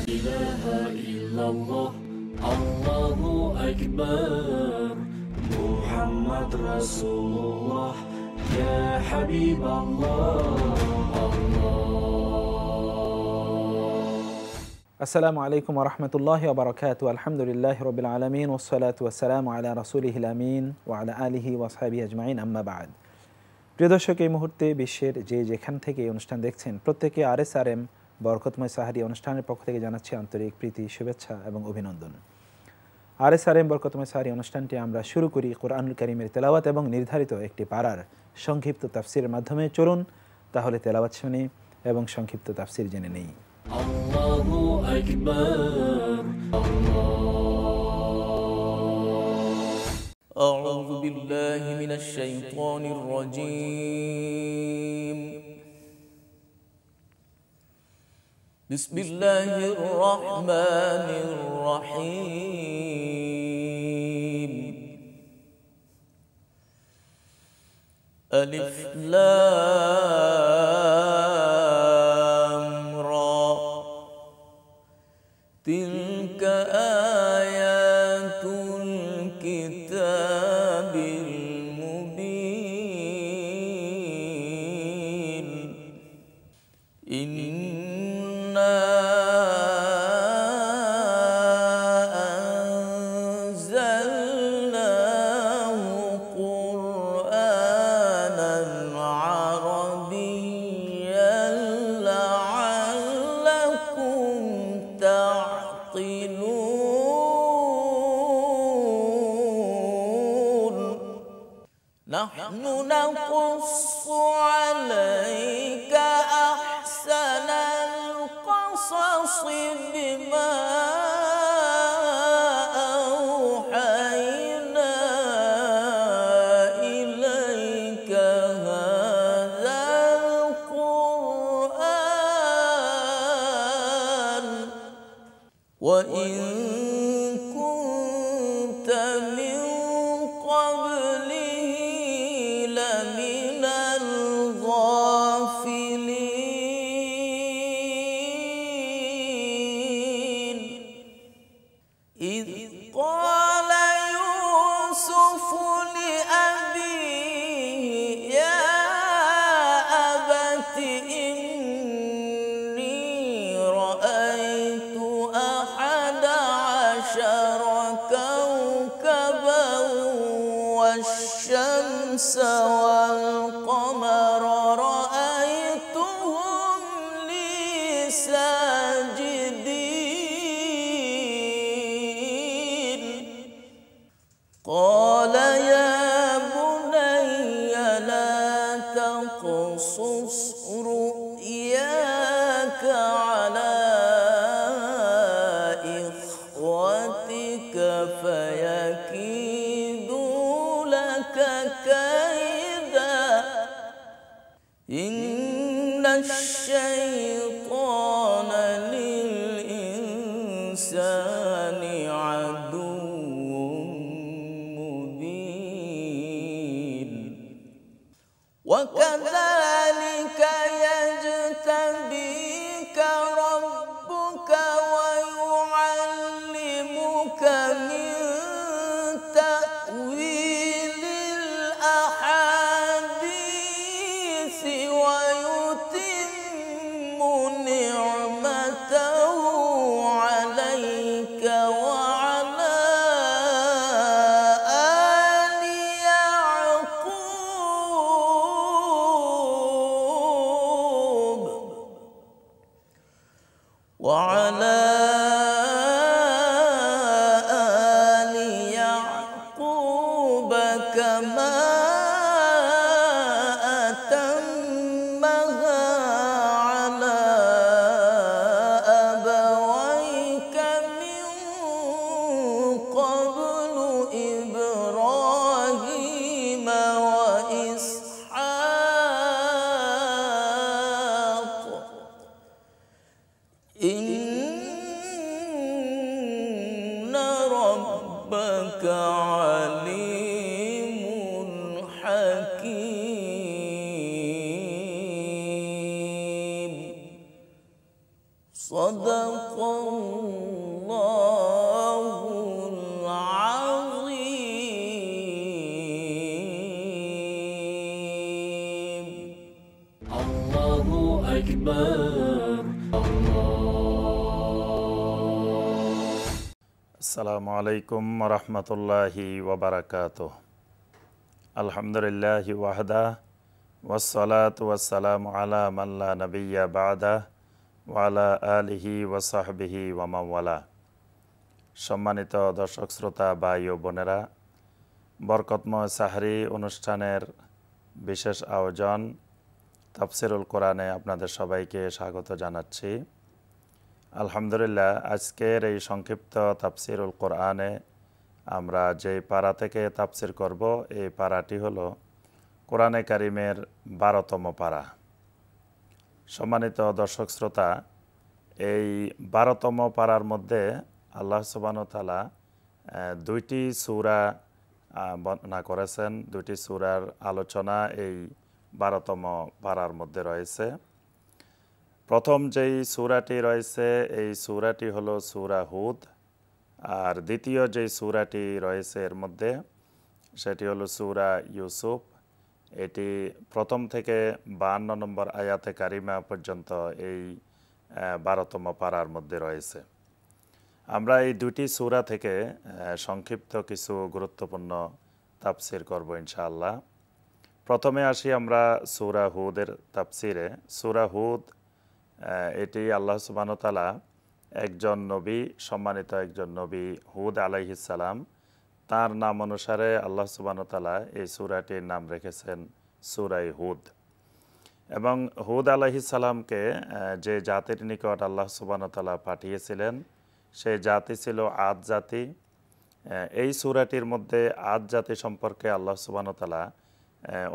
ilaha illallah, Allahu akbar, Muhammad Rasulullah, ya Habiballah. আসসালামু আলাইকুম ওয়া রাহমাতুল্লাহি ওয়া বারাকাতুহু। আলহামদুলিল্লাহি রাব্বিল আলামিন ওয়াস সালাতু ওয়াস সালামু আলা রাসূলিহিল আমিন ওয়া আলা আলিহি ওয়া সাহবিহি আজমাইন, আম্মা বা'দ। প্রিয় দর্শক, এই মুহূর্তে বিশ্বের যে যেখান থেকে এই অনুষ্ঠান দেখছেন প্রত্যেকে RSRM বরকতময় সাহারি অনুষ্ঠানের পক্ষ থেকে জানাচ্ছি আন্তরিক প্রীতি, শুভেচ্ছা এবং অভিনন্দন। RSRM বরকতময় সাহারি অনুষ্ঠানটি আমরা শুরু করি কোরআনুল কারীমের তেলাওয়াত এবং নির্ধারিত একটি পারার সংক্ষিপ্ত তাফসিরের মাধ্যমে। চলুন তাহলে তেলাওয়াত শুনি এবং সংক্ষিপ্ত তাফসির জেনে নেই। Allahu Akbar, أعوذ بالله من الشيطان الرجيم. بسم الله الرحمن الرحيم. ألف لام را تلك آيات الكتاب المبين. إنا أنزلناه قرآنا عربيا لعلكم تعقلون. نحن نقص عليك أحسن القصص بما أوحينا إليك هذا القرآن وإن كنت من قبله لمن الغافلين. إذ قال يوسف لأبيه يا أبت إني رأيت 11 كوكبا والشمس والقمر رأيتهم لي ساجدين. قال يا بني لا تقصص رؤياك على إخوتك فيكيدوا لك كيدا إن الشيطان للإنسان عدو مبين. وكذلك يجتبيك ربك ويعلمك من تأويل الأحاديث ويتم نعمته عليك وعلى آل يعقوب وعلى آل يعقوب كما أتمها على أبويك من قبل إبراهيم وإسحاق إن ربك عليم حكيم. Sadaqallahul Azim. Allahu Akbar. আসসালামু আলাইকুম রহমতুল্লাহি ওয়াবারাকাতুহ। আলহামদুলিল্লাহি ওয়াহদা ওয়াসসালাতু ওয়াসসালামু আলা মান লা নাবিয়্যা বা'দা ওয়া আলা আলিহি ওয়া সাহবিহি ওয়া মান ওয়ালা। সম্মানিত দর্শক শ্রোতা ভাই ও বোনেরা, বরকতময় সাহরি অনুষ্ঠানের বিশেষ আয়োজন তাফসিরুল কোরআনে আপনাদের সবাইকে স্বাগত জানাচ্ছি। আলহামদুলিল্লাহ, আজকের এই সংক্ষিপ্ত তাফসিরুল কোরআনে আমরা যে পারা থেকে তাফসির করব, এই পারাটি হলো কোরআনে কারিমের 12তম পারা। সম্মানিত দর্শক শ্রোতা, এই 12তম পারার মধ্যে আল্লাহ সুবহানাহু ওয়া তাআলা দুইটি সূরা বর্ণনা করেছেন। দুইটি সূরার আলোচনা এই 12তম পারার মধ্যে রয়েছে। প্রথম যেই সূরাটি রয়েছে, এই সূরাটি হলো সূরা হুদ, আর দ্বিতীয় যেই সূরাটি রয়েছে এর মধ্যে, সেটি হলো সূরা ইউসুফ। এটি প্রথম থেকে 52 নম্বর আয়াতে কারিমা পর্যন্ত এই 12তম পারার মধ্যে রয়েছে। আমরা এই দুটি সূরা থেকে সংক্ষিপ্ত কিছু গুরুত্বপূর্ণ তাফসির করব ইনশাআল্লাহ। প্রথমে আসি আমরা সূরা হুদের তাফসিরে। সূরা হুদ, এটি আল্লাহ সুবহানাহু ওয়া তাআলা একজন নবী, সম্মানিত একজন নবী হুদ আলাইহিস সালাম, তার নাম অনুসারে আল্লাহ সুবহানাহু ওয়া তাআলা এই সূরাটির নাম রেখেছেন সূরা হুদ। এবং হুদ আলাইহিস সালামকে যে জাতির নিকট আল্লাহ সুবহানাহু ওয়া তাআলা পাঠিয়েছিলেন, সেই জাতি ছিল আদ জাতি। এই সূরাটির মধ্যে আদ জাতি সম্পর্কে আল্লাহ সুবহানাহু ওয়া তাআলা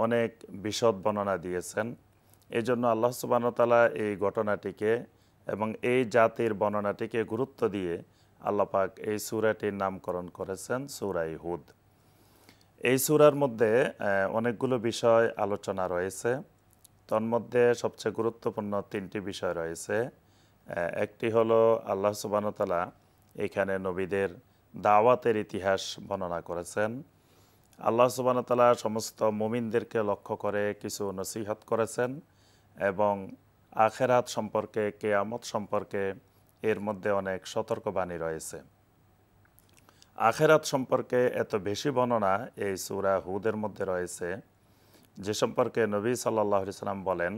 অনেক বিশদ বর্ণনা দিয়েছেন। এই জন্য আল্লাহ সুবহানাহু ওয়া তাআলা এই ঘটনাটিকে এবং এই জাতির বর্ণনাটিকে গুরুত্ব দিয়ে আল্লাহ পাক এই সূরাটির নামকরণ করেছেন সূরা হুদ। এই সূরার মধ্যে অনেকগুলো বিষয় আলোচনা রয়েছে। তন্মধ্যে সবচেয়ে গুরুত্বপূর্ণ 3টি বিষয় রয়েছে। একটি হলো আল্লাহ সুবহানাহু ওয়া তাআলা এখানে নবীদের দাওয়াতের ইতিহাস বর্ণনা করেছেন। আল্লাহ সুবহানাহু ওয়া তাআলা সমস্ত মুমিনদেরকে লক্ষ্য করে কিছু নসিহত করেছেন এবং আখিরাত সম্পর্কে, কিয়ামত সম্পর্কে এর মধ্যে অনেক সতর্কবাণী রয়েছে। আখিরাত সম্পর্কে এত বেশি বর্ণনা এই সূরা হুদের মধ্যে রয়েছে, যে সম্পর্কে নবী সাল্লাল্লাহু আলাইহি সাল্লাম বলেন,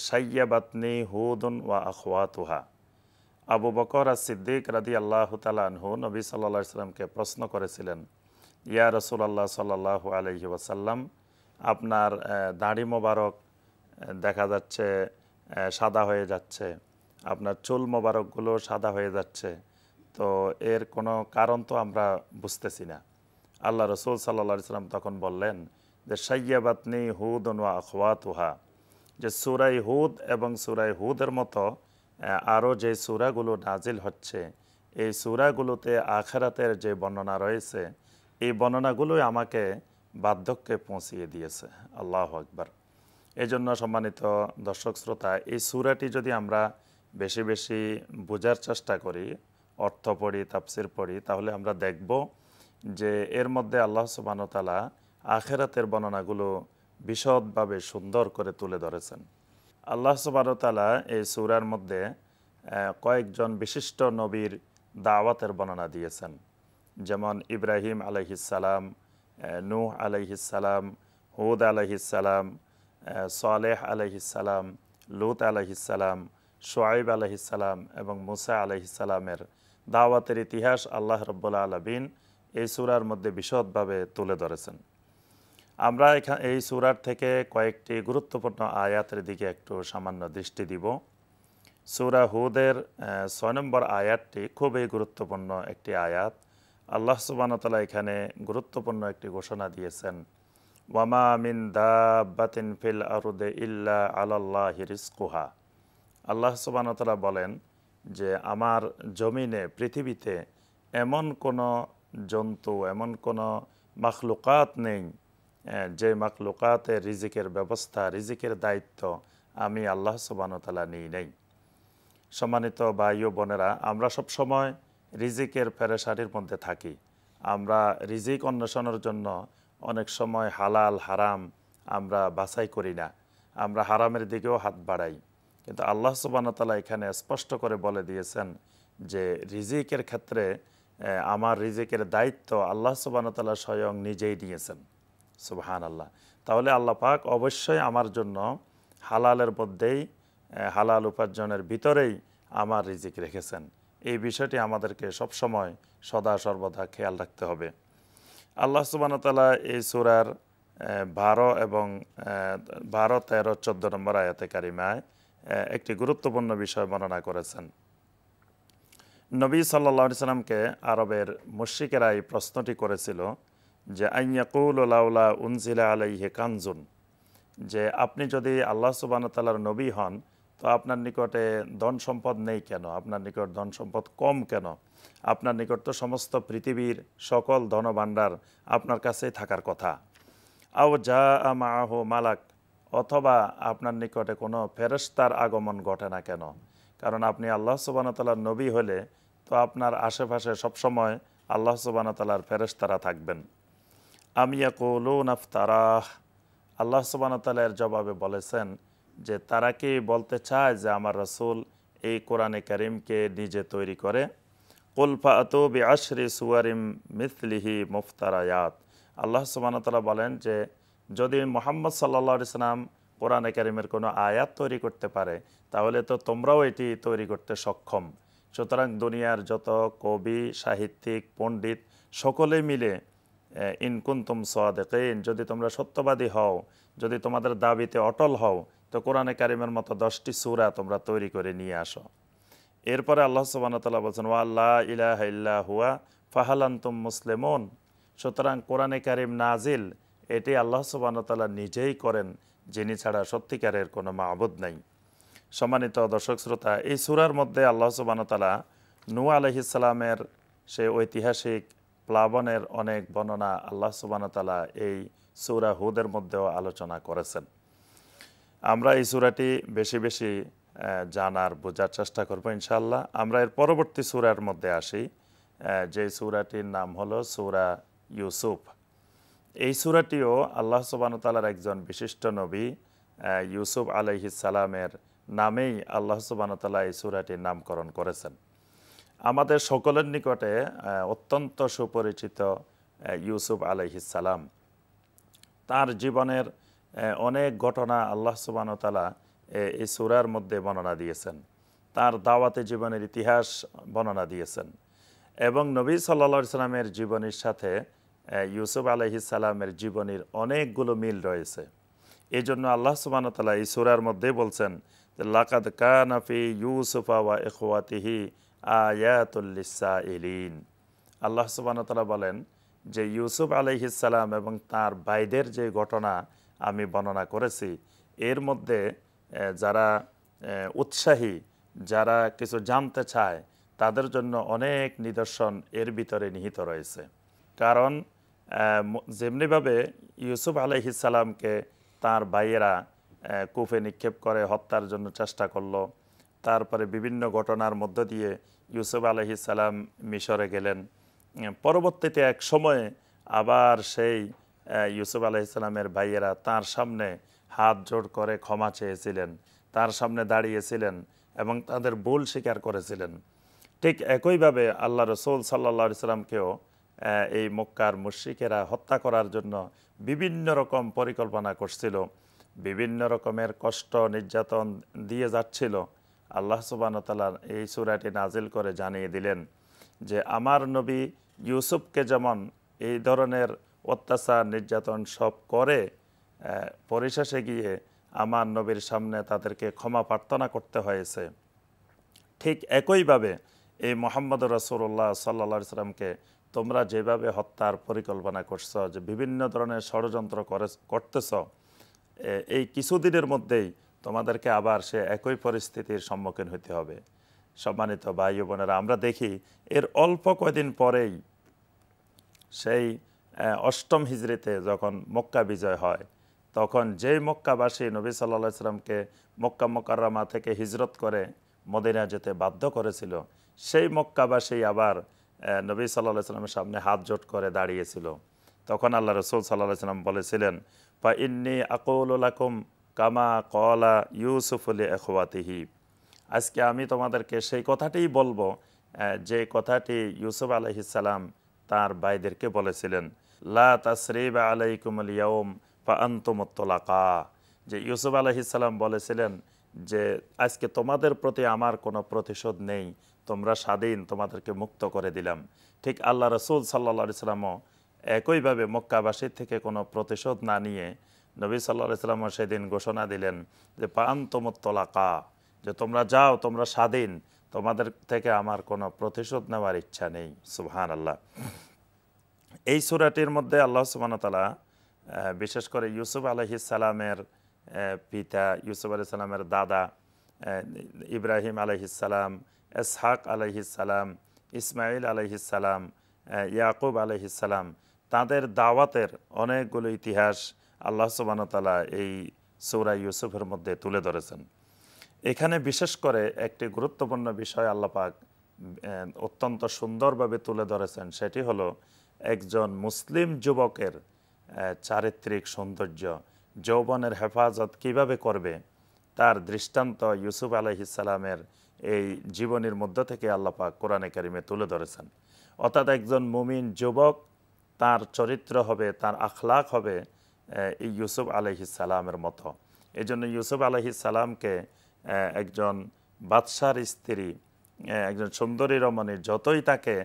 সাইয়্যাবাতনি হুদুন ওয়া আখওয়াতুহা। আবু বকর as-সিদ্দিক রাদিয়াল্লাহু তাআলা আনহু নবী সাল্লাল্লাহু আলাইহি সাল্লামকে প্রশ্ন করেছিলেন, ইয়া রাসূলুল্লাহ সাল্লাল্লাহু আলাইহি ওয়াসাল্লাম, আপনার দাড়ি মোবারক দেখা যাচ্ছে সাদা হয়ে যাচ্ছে, আপনার চুল মোবারকগুলো সাদা হয়ে যাচ্ছে, তো এর কোনো কারণ তো আমরা বুঝতেছি না। আল্লাহ রসুল সাল্লাল্লাহু আলাইহি সাল্লাম তখন বললেন যে সাইয়্যাবাতনি হুদুন ওয়া আখওয়াতুহা, যে সূরা হুদ এবং সূরা হুদের মতো আরও যে সূরাগুলো নাজিল হচ্ছে, এই সূরাগুলোতে আখিরাতের যে বর্ণনা রয়েছে, এই বর্ণনাগুলোই আমাকে বার্ধক্যে পৌঁছিয়ে দিয়েছে। আল্লাহু আকবার। এই জন্য সম্মানিত দর্শক শ্রোতা, এই সূরাটি যদি আমরা বেশি বেশি বোঝার চেষ্টা করি, অর্থ পড়ি, তাফসির পড়ি, তাহলে আমরা দেখব যে এর মধ্যে আল্লাহ সুবহানাহু ওয়া তাআলা আখিরাতের বর্ণনাগুলো বিশদভাবে সুন্দর করে তুলে ধরেছেন। আল্লাহ সুবহানাহু ওয়া তাআলা এই সূরার মধ্যে কয়েকজন বিশিষ্ট নবীর দাওয়াতের বর্ণনা দিয়েছেন। যেমন ইব্রাহিম আলাইহিস সালাম, নূহ আলাইহিস সালাম, হুদ আলাইহিস সালাম, সালেহ আলাইহিস সালাম, লূত আলাইহিস সালাম, শুআইব আলাইহিস সালাম এবং মুসা আলাইহিস সালামের দাওয়াতের ইতিহাস আল্লাহ রাব্বুল আলামিন এই সূরার মধ্যে বিশদভাবে তুলে ধরেছেন। আমরা এই সূরার থেকে কয়েকটি গুরুত্বপূর্ণ আয়াতের দিকে একটু সামান্য দৃষ্টি দিব। সূরা হুদের 6 নম্বর আয়াতটি খুবই গুরুত্বপূর্ণ একটি আয়াত। আল্লাহ সুবহানাহু ওয়া তাআলা এখানে গুরুত্বপূর্ণ একটি ঘোষণা দিয়েছেন, ওয়ামা মিন দাব্বাতিন ফিল আরদি ইল্লা আলাল্লাহি রিজকুহা। আল্লাহ সুবহানাহু ওয়া তাআলা বলেন যে আমার জমিনে, পৃথিবীতে এমন কোনো জন্তু, এমন কোনো মাখলুকাত নেই যে মাখলুকাতের রিজিকের ব্যবস্থা, রিজিকের দায়িত্ব আমি আল্লাহ সুবহানাহু ওয়া তাআলা নিই নেই। সম্মানিত ভাই ও বোনেরা, আমরা সব সময় রিজিকের পেরেশানির মধ্যে থাকি। আমরা রিজিক অন্বেষণের জন্য অনেক সময় হালাল হারাম আমরা বাছাই করি না, আমরা হারামের দিকেও হাত বাড়াই। কিন্তু আল্লাহ সুবহানাহু ওয়া তাআলা এখানে স্পষ্ট করে বলে দিয়েছেন যে রিজিকের ক্ষেত্রে আমার রিজিকের দায়িত্ব আল্লাহ সুবহানাহু ওয়া তাআলা স্বয়ং নিজেই নিয়েছেন। সুবহানাল্লাহ। তাহলে আল্লাহ পাক অবশ্যই আমার জন্য হালালের মধ্যেই, হালাল উপার্জনের ভিতরেই আমার রিজিক রেখেছেন। এই বিষয়টি আমাদেরকে সবসময় সদা সর্বদা খেয়াল রাখতে হবে। আল্লাহ সুবহানাহু ওয়া তাআলা এই সূরার 12 এবং 12, 13, 14 নম্বর আয়াতে কারিমায় একটি গুরুত্বপূর্ণ বিষয় বর্ণনা করেছেন। নবী সাল্লাল্লাহু আলাইহি সাল্লামকে আরবের মুশরিকেরা এই প্রশ্নটি করেছিল যে আইয়াকুলু লাউলা উনজিলা আলাইহি কানজুন, যে আপনি যদি আল্লাহ সুবহানাহু ওয়া তাআলার নবী হন তো আপনার নিকটে ধন সম্পদ নেই কেন, আপনার নিকট ধন সম্পদ কম কেন, আপনার নিকট তো সমস্ত পৃথিবীর সকল ধনভাণ্ডার আপনার কাছেই থাকার কথা। আও জা মাআহু মালাক, অথবা আপনার নিকটে কোনো ফেরেশতার আগমন ঘটে না কেন? কারণ আপনি আল্লাহ সুবহানাহু ওয়া তাআলার নবী হলে তো আপনার আশেপাশে সবসময় আল্লাহ সুবহানাহু ওয়া তাআলার ফেরেশতারা থাকবেন। আম ইয়াকুলুনা ইফতারাহ, আল্লাহ সুবহানাহু ওয়া তাআলা এর জবাবে বলেছেন যে তারা কি বলতে চায় যে আমার রাসূল এই কোরআনে কারীমকে নিজে তৈরি করে? কুল ফাতু বিআশরি সুওয়ারিম মিসলিহি মুফতারায়াত, আল্লাহ সুবহানাহু ওয়া তাআলা বলেন যে যদি মুহাম্মদ সাল্লাল্লাহু আলাইহি সাল্লাম কোরআনে কারীমের কোনো আয়াত তৈরি করতে পারে তাহলে তো তোমরাও এটি তৈরি করতে সক্ষম। সুতরাং দুনিয়ার যত কবি, সাহিত্যিক, পণ্ডিত সকলে মিলে ইন কুনতুম সাদিকিন, যদি তোমরা সত্যবাদী হও, যদি তোমাদের দাবিতে অটল হও, তো কোরআনে কারীমের মতো 10টি সূরা তোমরা তৈরি করে নিয়ে আসো। এরপরে আল্লাহ সুবহানাহু ওয়া তাআলা বলেন ওয়া লা ইলাহা ইল্লা হুয়া ফাহাল আনতুম মুসলিমুন, সুতরাং কোরআনে কারীম নাজিল এটি আল্লাহ সুবহানাহু ওয়া তাআলা নিজেই করেন, যিনি ছাড়া সত্যিকারের কোনো মাবুদ নাই। সম্মানিত দর্শক শ্রোতা, এই সূরার মধ্যে আল্লাহ সুবহানাহু ওয়া তাআলা নূহ আলাইহিস সালামের সেই ঐতিহাসিক প্লাবনের অনেক বর্ণনা আল্লাহ সুবহানাহু ওয়া তাআলা এই সূরা হুদের মধ্যেও আলোচনা করেছেন। আমরা এই সূরাটি বেশি বেশি জানার বোঝার চেষ্টা করব ইনশাআল্লাহ। আমরা এর পরবর্তী সূরার মধ্যে আসি, যে সূরাটির নাম হলো সূরা ইউসুফ। এই সূরাটিও আল্লাহ সুবহানাহু ওয়া তাআলার একজন বিশিষ্ট নবী ইউসুফ আলাইহিস সালামের নামেই আল্লাহ সুবহানাহু ওয়া তাআলা এই সূরাটির নামকরণ করেছেন। আমাদের সকলের নিকটে অত্যন্ত সুপরিচিত ইউসুফ আলাইহিস সালাম, তার জীবনের অনেক ঘটনা আল্লাহ সুবহানাহু ওয়া তাআলা এই সূরার মধ্যে বর্ণনা দিয়েছেন। তার দাওয়াতে জীবনের ইতিহাস বর্ণনা দিয়েছেন এবং নবী সাল্লাল্লাহু আলাইহি সাল্লামের জীবনীর সাথে ইউসুফ আলাইহিস সালামের জীবনীর অনেকগুলো মিল রয়েছে। এই জন্য আল্লাহ সুবহানাহু ওয়া তাআলা এই সূরার মধ্যে বলছেন যে লাকাদ কানা ফি ইউসুফা ওয়া ইখওয়াতিহি আয়াতুল লিসাইলিন। আল্লাহ সুবহানাহু ওয়া তাআলা বলেন যে ইউসুফ আলাইহিস সালাম এবং তার ভাইদের যে ঘটনা আমি বর্ণনা করেছি এর মধ্যে যারা উৎসাহী, যারা কিছু জানতে চায় তাদের জন্য অনেক নিদর্শন এর ভিতরে নিহিত রয়েছে। কারণ যেমনিভাবে ইউসুফ আলাইহিস সালামকে তার ভাইয়েরা কূপে নিক্ষেপ করে হত্যার জন্য চেষ্টা করলো, তারপরে বিভিন্ন ঘটনার মধ্য দিয়ে ইউসুফ আলাইহিস সালাম মিশরে গেলেন, পরবর্তীতে এক সময়ে আবার সেই ইউসুফ আলাইহিস সালামের ভাইয়েরা তার সামনে হাত জোড় করে ক্ষমা চেয়েছিলেন, তার সামনে দাঁড়িয়েছিলেন এবং তাদের ভুল স্বীকার করেছিলেন। ঠিক একইভাবে আল্লাহ রাসূল সাল্লাল্লাহু আলাইহি সাল্লামকেও এই মক্কার মুশরিকেরা হত্যা করার জন্য বিভিন্ন রকম পরিকল্পনা করছিল, বিভিন্ন রকমের কষ্ট নির্যাতন দিয়ে যাচ্ছিল। আল্লাহ সুবহানাহু ওয়া তাআলা এই সূরাটি নাজিল করে জানিয়ে দিলেন যে আমার নবী ইউসুফকে যেমন এই ধরনের অত্যাচার নির্যাতন সব করে পরিশেষে গিয়ে আমার নবীর সামনে তাদেরকে ক্ষমা প্রার্থনা করতে হয়েছে, ঠিক একইভাবে এই মুহাম্মদ রাসূলুল্লাহ সাল্লাল্লাহু আলাইহি সাল্লামকে তোমরা যেভাবে হত্যার পরিকল্পনা করছো, যে বিভিন্ন ধরনের ষড়যন্ত্র করতেছ, এই কিছুদিনের মধ্যেই তোমাদেরকে আবার সে একই পরিস্থিতির সম্মুখীন হতে হবে। সম্মানিত ভাই বোনেরা, আমরা দেখি এর অল্প কয়েকদিন পরেই সেই 8ম হিজরিতে যখন মক্কা বিজয় হয়, তখন যেই মক্কাবাসী নবী সাল্লাল্লাহু আলাইহি সাল্লামকে মক্কা মুকাররমা থেকে হিজরত করে মদিনা যেতে বাধ্য করেছিল, সেই মক্কাবাসী আবার নবী সাল্লাল্লাহু আলাইহি সাল্লামের সামনে হাত জোট করে দাঁড়িয়েছিল। তখন আল্লাহ রসুল সাল্লাল্লাহু আলাইহি সাল্লাম বলেছিলেন, ফা ইন্নী আকুলু লাকুম কামা ক্বালা ইউসুফ লি ইখওয়াতিহি, আজকে আমি তোমাদেরকে সেই কথাটিই বলবো যে কথাটি ইউসুফ আলাইহিস সালাম তার ভাইদেরকে বলেছিলেন, লা তাসরিবা আলাইকুমুল ইয়াউম ফা আনতুমুত তুলাকা, যে ইউসুফ আলাইহিস সালাম বলেছিলেন যে আজকে তোমাদের প্রতি আমার কোনো প্রতিশোধ নেই, তোমরা স্বাধীন, তোমাদেরকে মুক্ত করে দিলাম। ঠিক আল্লাহ রসুল সাল্লাল্লাহু আলাইহি সাল্লামও একইভাবে মক্কাবাসীর থেকে কোনো প্রতিশোধ না নিয়ে নবী সাল্লাল্লাহু আলাইহি সাল্লামও সেদিন ঘোষণা দিলেন যে ফা আনতুমুত তুলাকা, যে তোমরা যাও, তোমরা স্বাধীন, তোমাদের থেকে আমার কোনো প্রতিশোধ নেওয়ার ইচ্ছা নেই। সুবহানাল্লাহ। এই সূরাটির মধ্যে আল্লাহ সুবহানাহু ওয়া তাআলা বিশেষ করে ইউসুফ আলাইহিস সালামের পিতা, ইউসুফ আলাইহিস সালামের দাদা ইব্রাহিম আলাইহিস সালাম, ইসহাক আলাইহিস সালাম, ইসমাইল আলাইহিস সালাম, ইয়াকুব আলাইহিস সালাম, তাদের দাওয়াতের অনেকগুলো ইতিহাস আল্লাহ সুবহানাহু ওয়া তাআলা এই সূরা ইউসুফের মধ্যে তুলে ধরেছেন। এখানে বিশেষ করে একটি গুরুত্বপূর্ণ বিষয় আল্লাহ পাক অত্যন্ত সুন্দরভাবে তুলে ধরেছেন, সেটি হলো একজন মুসলিম যুবকের চারিত্রিক সৌন্দর্য, যৌবনের হেফাজত কিভাবে করবে তার দৃষ্টান্ত ইউসুফ আলাইহিস সালামের এই জীবনীর মধ্য থেকে আল্লাহ পাক কোরআনে কারিমে তুলে ধরেছেন। অর্থাৎ একজন মুমিন যুবক, তার চরিত্র হবে, তার আখলাক হবে এই ইউসুফ আলাইহিস সালামের মতো। এই জন্য ইউসুফ আলাইহিস সালামকে একজন বাদশার স্ত্রী, একজন সুন্দরী রমণী যতই তাকে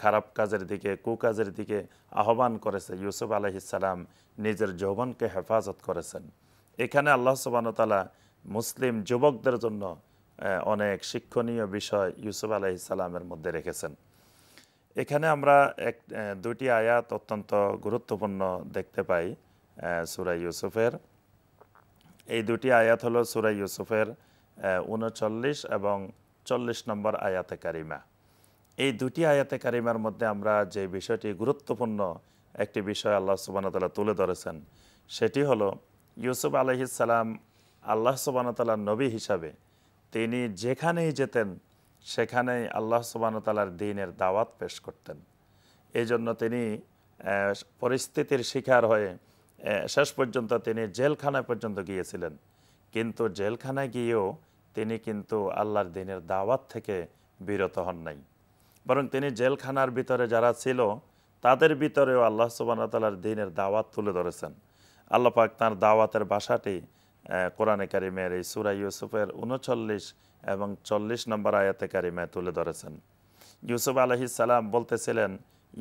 খারাপ কাজের দিকে, কুকাজের দিকে আহ্বান করেছে, ইউসুফ আলাইহিস সালাম নিজের যৌবনকে হেফাজত করেছেন। এখানে আল্লাহ সুবহানাহু ওয়া তাআলা মুসলিম যুবকদের জন্য অনেক শিক্ষণীয় বিষয় ইউসুফ আলাইহিস সালামের মধ্যে রেখেছেন। এখানে আমরা দুইটি আয়াত অত্যন্ত গুরুত্বপূর্ণ দেখতে পাই সূরা ইউসুফের। এই দুটি আয়াত হলো সূরা ইউসুফের 39 এবং 40 নম্বর আয়াতে কারিমা। এই দুটি আয়াতে কারিমার মধ্যে আমরা যে বিষয়টি গুরুত্বপূর্ণ একটি বিষয় আল্লাহ সুবহানাহু ওয়া তাআলা তুলে ধরেছেন, সেটি হলো ইউসুফ আলাইহিস সালাম আল্লাহ সুবহানাহু ওয়া তাআলার নবী হিসাবে তিনি যেখানেই যেতেন সেখানেই আল্লাহ সুবহানাহু ওয়া তাআলার দ্বীনের দাওয়াত পেশ করতেন। এই জন্য তিনি পরিস্থিতির শিকার হয়ে শেষ পর্যন্ত তিনি জেলখানায় পর্যন্ত গিয়েছিলেন, কিন্তু জেলখানায় গিয়েও তিনি কিন্তু আল্লাহর দ্বীনের দাওয়াত থেকে বিরত হন নাই, বরং তিনি জেলখানার ভিতরে যারা ছিল তাদের ভিতরেও আল্লাহ সুবহানাহু ওয়া তাআলার দ্বীনের দাওয়াত তুলে ধরেছেন। আল্লাহ পাক তাঁর দাওয়াতের ভাষাটি কোরআনে কারিমের এই সূরা ইউসুফের 39 এবং 40 নম্বর আয়াতে কারিমায় তুলে ধরেছেন। ইউসুফ আলাইহিস সালাম বলতেছিলেন,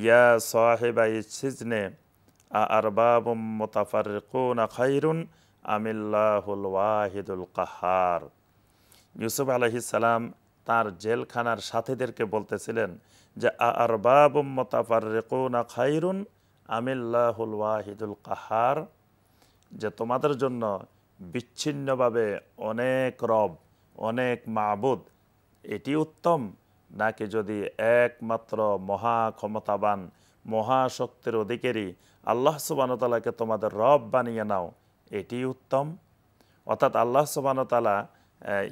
ইয়া সাহিবাই সিজনে আরবাবুম মুতাফাররিকুনা খায়রুন আমিল্লাহুল ওয়াহিদুল কাহ্হার। ইউসুফ আলাইহিস সালাম তার জেলখানার সাথীদেরকে বলতেছিলেন যে আরবাবুম মুতাফাররিকুনা খায়রুন আমিল্লাহুল ওয়াহিদুল কাহ্হার, যে তোমাদের জন্য বিচ্ছিন্নভাবে অনেক রব, অনেক মাবুদ, এটি উত্তম, নাকি যদি একমাত্র মহা ক্ষমতাবান, মহাশক্তির অধিকারী আল্লাহ সুবহানাহু ওয়া তাআলাকে তোমাদের রব বানিয়ে নাও, এটি উত্তম। অর্থাৎ আল্লাহ সুবহানাহু ওয়া তাআলা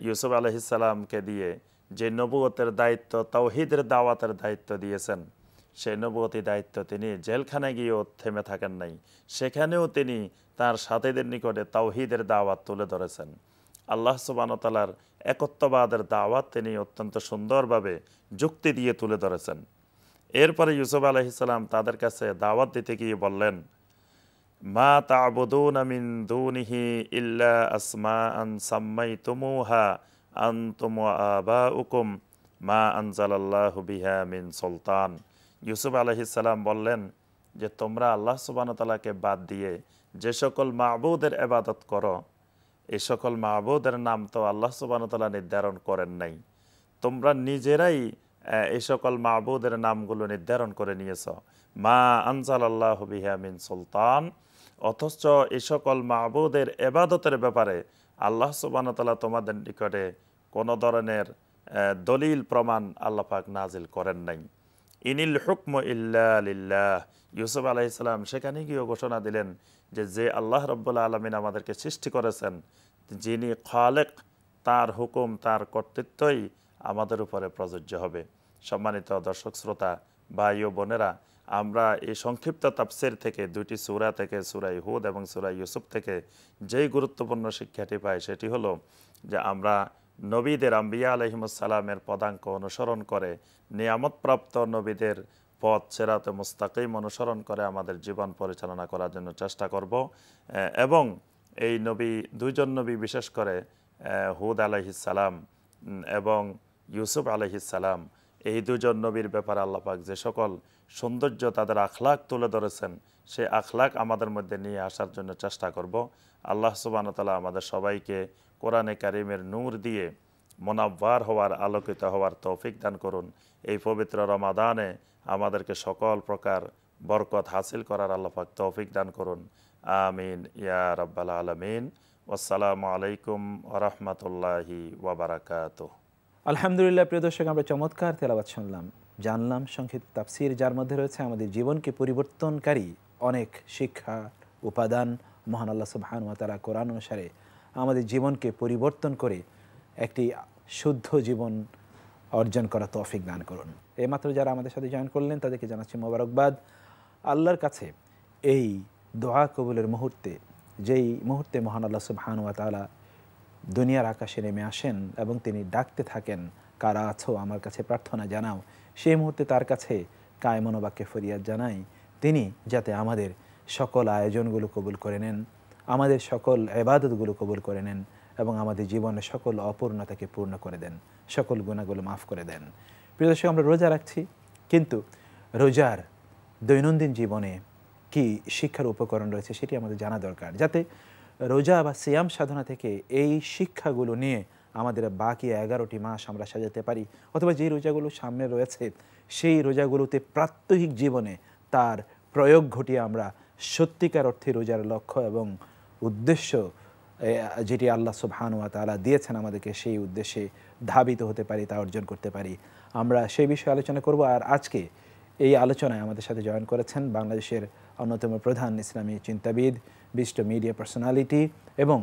ইউসুফ আলাইহিস সালামকে দিয়ে যে নবুয়তের দায়িত্ব, তাওহীদের দাওয়াতের দায়িত্ব দিয়েছেন, সেই নবুয়তি দায়িত্ব তিনি জেলখানায় গিয়েও থেমে থাকেন নাই, সেখানেও তিনি তার সাথীদের নিকটে তাওহীদের দাওয়াত তুলে ধরেছেন। আল্লাহ সুবহানাহু ওয়া তাআলার একত্ববাদের দাওয়াত তিনি অত্যন্ত সুন্দরভাবে যুক্তি দিয়ে তুলে ধরেছেন। এরপরে ইউসুফ আলাইহিস সালাম তাদের কাছে দাওয়াত দিতে গিয়ে বললেন, মা তা'বুদুনা মিন দুনিহি ইল্লা আসমাআন সাম্মাইতুমুহা আনতুম ওয়া আবাউকুম মা আনজালাল্লাহু বিহা মিন সুলতান। ইউসুফ আলাইহিস সালাম বললেন যে তোমরা আল্লাহ সুবহানাহু ওয়া তাআলাকে বাদ দিয়ে যে সকল মাবুদের ইবাদত করো, এই সকল মাবুদের নাম তো আল্লাহ সুবহানাহু ওয়া তাআলা নির্ধারণ করেন নাই, তোমরা নিজেরাই এই সকল মাবুদের নামগুলো নির্ধারণ করে নিয়েছ। মা আনজালাল্লাহু বিহা মিন সুলতান, অথচ এই সকল মাবুদের ইবাদতের ব্যাপারে আল্লাহ সুবহানাহু ওয়া তাআলা তোমাদের নিকটে কোনো ধরনের দলিল প্রমাণ আল্লাহ পাক নাজিল করেন নাই। ইনিল হুকমু ইল্লা লিল্লাহ। ইউসুফ আলাইহিস সালাম সেখানে গিয়ে ঘোষণা দিলেন যে আল্লাহ রাব্বুল আলামিন আমাদেরকে সৃষ্টি করেছেন, যিনি খালেক, তার হুকুম, তার কর্তৃত্বই আমাদের উপরে প্রযোজ্য হবে। সম্মানিত দর্শক শ্রোতা, ভাই ও বোনেরা, আমরা এই সংক্ষিপ্ত তাফসীর থেকে, দুইটি সূরা থেকে, সূরা হুদ এবং সূরা ইউসুফ থেকে যেই গুরুত্বপূর্ণ শিক্ষাটি পাই সেটি হলো যে আমরা নবীদের, আম্বিয়া আলাইহিমুস সালামের পদাঙ্ক অনুসরণ করে, নিয়ামতপ্রাপ্ত নবীদের পথ সিরাতে মুস্তাকিম অনুসরণ করে আমাদের জীবন পরিচালনা করার জন্য চেষ্টা করব। এবং এই নবী, দুইজন নবী বিশেষ করে হুদ আলাইহিস সালাম এবং ইউসুফ আলাইহিস সালাম, এই দুজন নবীর ব্যাপারে আল্লাহ পাক যে সকল সৌন্দর্য, তাদের আখলাক তুলে ধরেছেন, সেই আখলাক আমাদের মধ্যে নিয়ে আসার জন্য চেষ্টা করব। আল্লাহ সুবহানাহু ওয়া তাআলা আমাদের সবাইকে কোরআনে কারিমের নূর দিয়ে মুনাব্বার হওয়ার, আলোকিত হওয়ার তৌফিক দান করুন। এই পবিত্র রমাদানে আমাদেরকে সকল প্রকার বরকত হাসিল করার আল্লাহ পাক তৌফিক দান করুন। আমিন ইয়া রাব্বাল আলামিন। আসসালামু আলাইকুম ওয়া রাহমাতুল্লাহি ওয়া বারাকাতুহু। আলহামদুলিল্লাহ, প্রিয় দর্শক, আমরা চমৎকার তেলাওয়াত শুনলাম, জানলাম সংক্ষিপ্ত তাফসীর, যার মধ্যে রয়েছে আমাদের জীবনকে পরিবর্তনকারী অনেক শিক্ষা উপাদান। মহান আল্লাহ সুবহানাহু ওয়া তাআলা কোরআন অনুসারে আমাদের জীবনকে পরিবর্তন করে একটি শুদ্ধ জীবন অর্জন করা তৌফিক দান করুন। এইমাত্র যারা আমাদের সাথে জয়েন করলেন তাদেরকে জানাচ্ছি মোবারকবাদ। আল্লাহর কাছে এই দোয়া কবুলের মুহূর্তে, যেই মুহূর্তে মহান আল্লাহ সুবহানাহু ওয়া তাআলা দুনিয়ার আকাশে নেমে আসেন এবং তিনি ডাকতে থাকেন, কারা আছো আমার কাছে প্রার্থনা জানাও, সেই মুহূর্তে তার কাছে কায় মনোবাক্যে ফরিয়াদ জানাই তিনি যাতে আমাদের সকল আয়োজনগুলো কবুল করে নেন, আমাদের সকল ইবাদতগুলো কবুল করে নেন এবং আমাদের জীবনে সকল অপূর্ণতাকে পূর্ণ করে দেন, সকল গুনাহগুলো মাফ করে দেন। প্রিয় দর্শক, আমরা রোজা রাখছি, কিন্তু রোজার দৈনন্দিন জীবনে কি শিক্ষার উপকরণ রয়েছে সেটি আমাদের জানা দরকার, যাতে রোজা বা সিয়াম সাধনা থেকে এই শিক্ষাগুলো নিয়ে আমাদের বাকি 11টি মাস আমরা সাজাতে পারি, অথবা যে রোজাগুলো সামনে রয়েছে সেই রোজাগুলোতে প্রাত্যহিক জীবনে তার প্রয়োগ ঘটিয়ে আমরা সত্যিকার অর্থে রোজার লক্ষ্য এবং উদ্দেশ্য যেটি আল্লাহ সুবহানাহু ওয়া তাআলা দিয়েছেন আমাদেরকে, সেই উদ্দেশ্যে ধাবিত হতে পারি, তা অর্জন করতে পারি। আমরা সেই বিষয়ে আলোচনা করব। আর আজকে এই আলোচনায় আমাদের সাথে জয়েন করেছেন বাংলাদেশের অন্যতম প্রধান ইসলামী চিন্তাবিদ, বিশিষ্ট মিডিয়া পার্সোনালিটি এবং